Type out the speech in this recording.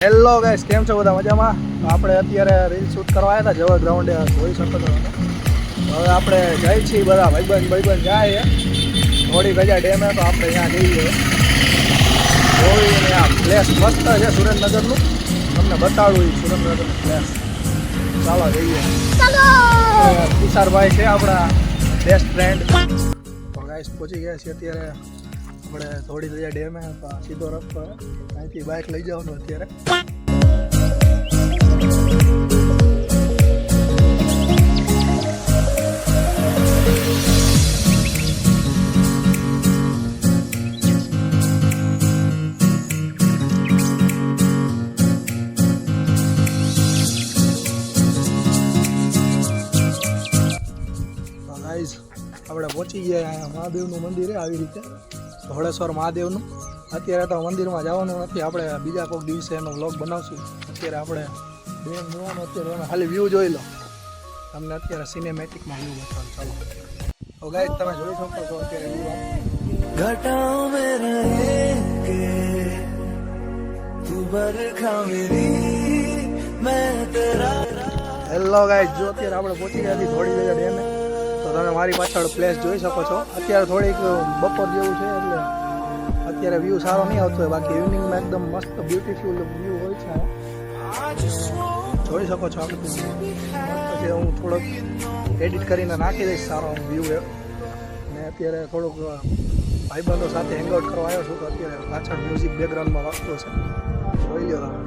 Hello guys, કેમ છો બધા? મજામાં? તો આપણે અત્યારે રીલ શૂટ કરવા આવ્યા હતા જવા ગ્રાઉન્ડે, જોઈ શકો છો. હવે આપણે જઈ છીએ બધા ભાઈબંધ જાય થોડી ગજા ડેમે, તો આપણે ત્યાં જઈએ જોઈને. આ પ્લેસ મસ્ત છે સુરેન્દ્રનગરનું, તમને બતાડું એ સુરેન્દ્રનગરનું પ્લેસ. ચાલો જઈએ. તુષારભાઈ છે આપણા બેસ્ટ ફ્રેન્ડ. તો ગાઈસ પહોંચી ગયા છીએ અત્યારે આપણે થોડી ગજા ડેમે. તો સીધો રસ્તો અહીંથી બાઇક લઈ જવાનું અત્યારે. આપણે પહોંચી ગયા અહીંયા મહાદેવનું મંદિર આવી રીતે, ધોળેશ્વર મહાદેવનું. અત્યારે તો મંદિરમાં જવાનું નથી, આપણે બીજા કોઈક દિવસે એનો વ્લોગ બનાવશું. અત્યારે આપણે ડેમ જોવાનું, અત્યારે એનો ખાલી વ્યૂ જોઈ લો. તમને અત્યારે સિનેમેટિકમાં વ્યૂ બતાવું. ચાલો તો ગાઈસ, તમે જોઈ શકો છો અત્યારે વ્યૂ. घटाओं में रहेंगे तू बरखा मेरी मैं तेरा. હેલો ગાઈસ, જો અત્યારે આપણે પહોંચી ગયા છીએ થોડી જગ્યા ડેમે. તો તમે મારી પાછળ પ્લેસ જોઈ શકો છો. અત્યારે થોડીક બપોર જેવું છે એટલે અત્યારે વ્યૂ સારો નહીં આવતો હોય, બાકી ઇવનિંગમાં એકદમ મસ્ત બ્યુટીફુલ વ્યૂ હોય છે. જોઈ શકો છો આપણે મસ્ત છે. હું થોડોક એડિટ કરીને નાખી દઈશ સારો વ્યૂ એ. અને અત્યારે થોડુંક ભાઈબંધો સાથે હેંગઆઉટ કરવા આવ્યો છું, તો અત્યારે પાછળ મ્યુઝિક બેકગ્રાઉન્ડમાં વાગતું છે, જોઈ લો તમે.